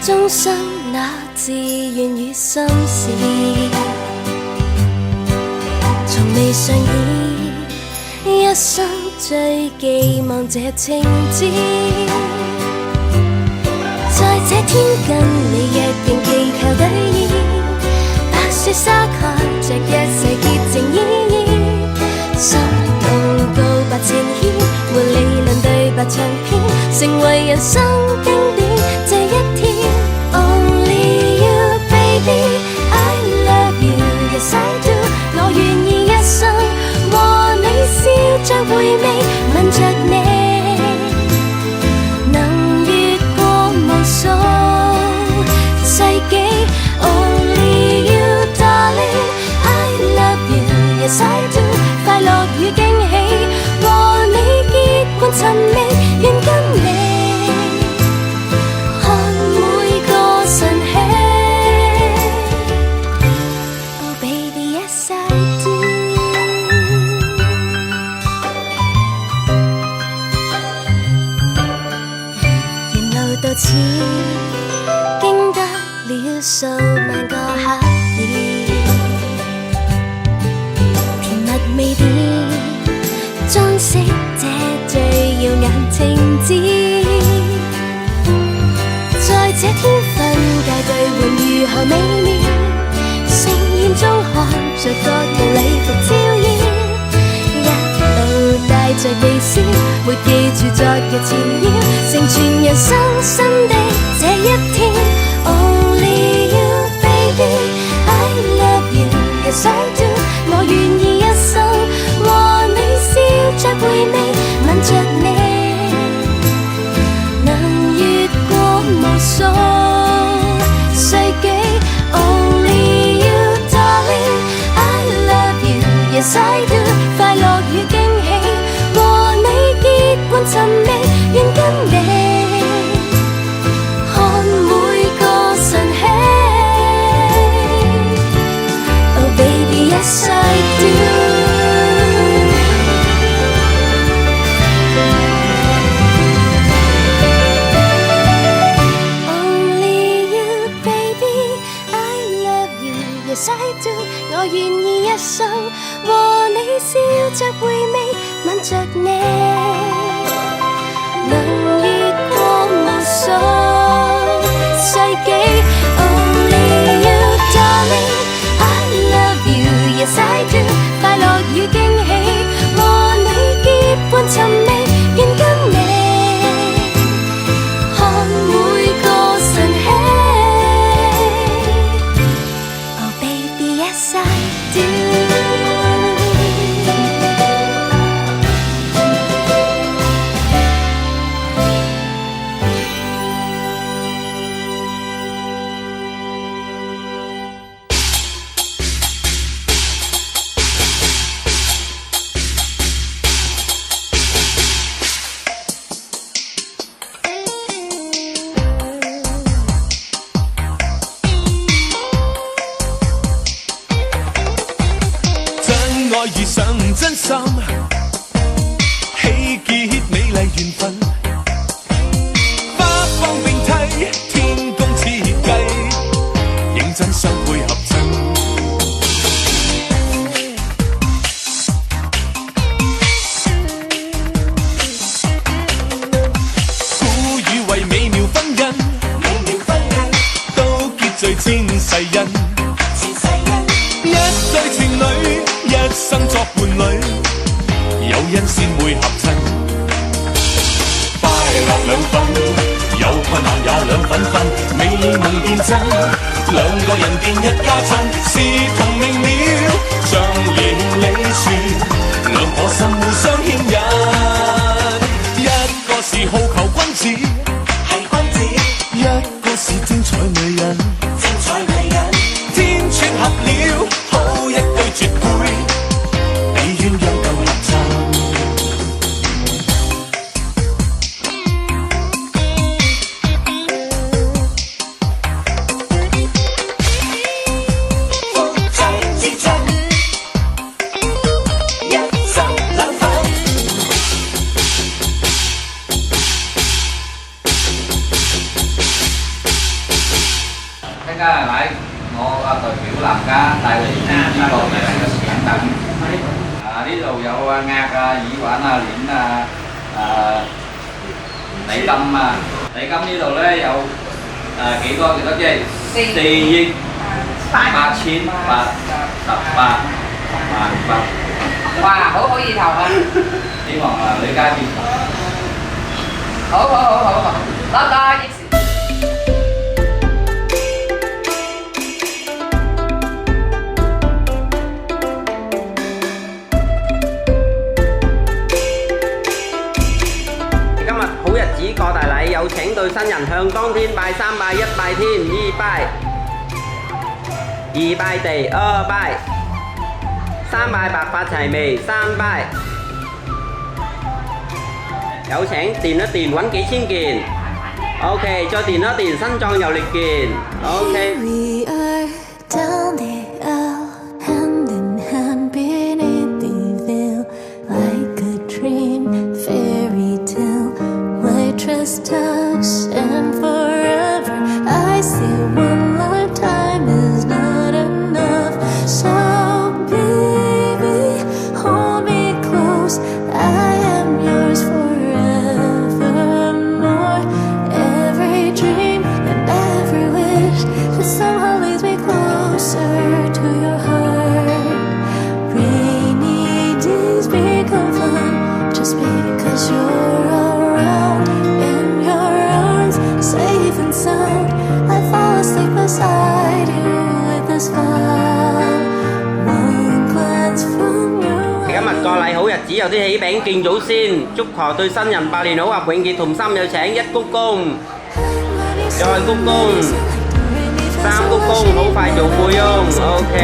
終生那自願與心事，從未上演一生最寄望這情節，在這天跟你約定祈求兌現，白雪灑蓋着一世潔情依依，心動告白前獻，沒理論對白長篇，成為人生經典這一天。Only you baby I love you yes I do， 我願意一生和你笑着回味，吻着你能越過無數世紀。Only you darling I love you yes I do， 快樂與驚喜和你結伴尋覓，願跟你看每個晨曦。Oh baby yes I do， 沿路到此經得了數萬個黑夜，甜蜜味點裝飾這最耀眼情節，在這天分界兌換如何美妙，盛宴中看着各樣禮服照耀，一路帶着微笑，沒記住昨日纏繞，成全人生新的這一天。Only you baby I love you yes I do， 我願意一生和你笑着回味，吻着你能越過無數世紀。Only you darling I love you yes I do， 快樂與驚喜和你結伴尋覓，願跟你看每個晨曦。Oh baby yes I do， Only you baby I love you yes I do， 我願意一生和你笑着回味，吻着你能越過無數世紀。Only you darling I love you yes I do， 快樂與驚喜和你結伴尋覓，願跟你看每個晨曦。Oh baby yes I do。遇上真心，喜結美麗緣分，花幫並蒂，天公設計，認真相配合襯。古語為美妙婚姻，都結聚千世恩。一對情侶一生作伴侶，有恩先會合襯。快樂兩分，有困難也兩分分，美夢變真，兩個人變一家親，是同命了，像連理樹，兩顆心互相牽引。一個是好球君子，一個是精彩女人，天撮合了，好一對絕配，比鴛鴦更合襯。福氣之真，一生兩份。家係咪？我代表男家帶嚟呢個嘅產品。呢度有鴨啊、耳環啊、鏈啊、禮金啊。禮金呢度咧有幾多即係4億8,818萬。哇，好意頭啊！希望女家見。好，多多益善。今日好日子過大禮，有請對新人向當天拜三拜一拜天，二拜地，二拜。三拜白髮齊眉，三拜。有請墊一墊揾幾千件 ，OK， 再墊一墊身壯有力健 ，OK。 We are down the aisle, hand in hand beneath the veil, like a dream, fairy tale. My trust tucks and forever. I say one lifetime is not enough, so baby, hold me close. I am yours forevermore. Every dream and every wish that somehow leads me closer to your heart. Rainy days become fun just because you're around. In your arms, safe and sound, I fall asleep beside you with a smile. One glance from you. 今日過禮好日子，有啲喜餅敬祖先，祝賀對新人百年好合，永結同心。有請一鞠躬，再鞠躬，三鞠躬，好快做富翁。OK。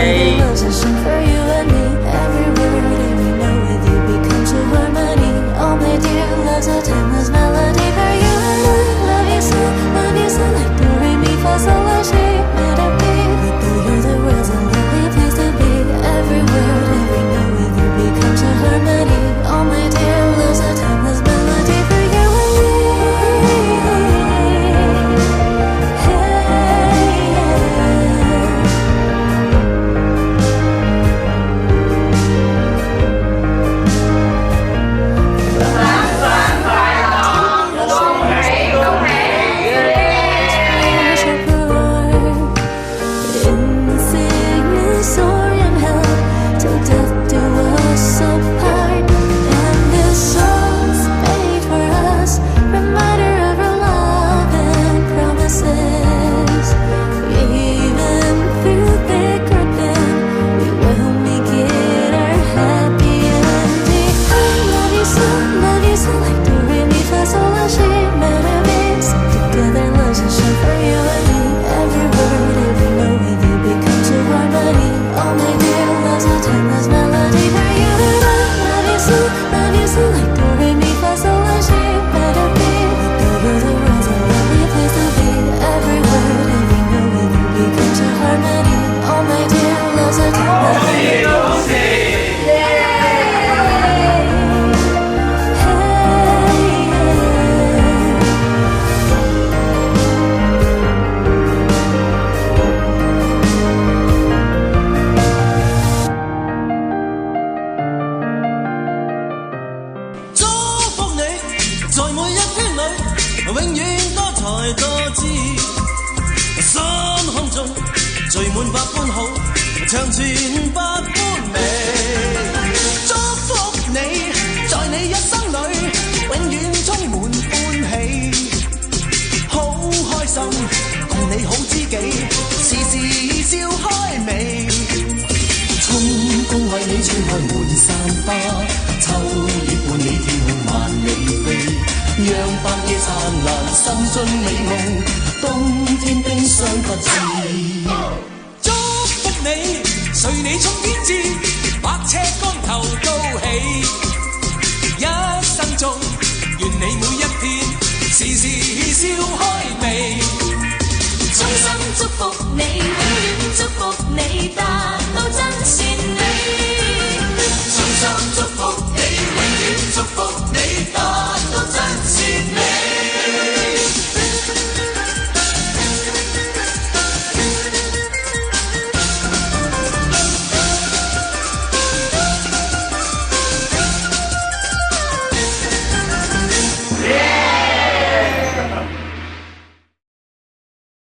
聚滿百般好，長存百般美。祝福你，在你一生裏，永遠充滿歡喜。好開心，共你好知己，時時笑開眉。春風為你吹開滿山花，秋月伴你天空萬里飛。讓白夜燦爛，心中美夢，冬天冰霜不知。祝福你，隨你衝天志，百尺竿頭高起。一生中，願你每一天時時笑開。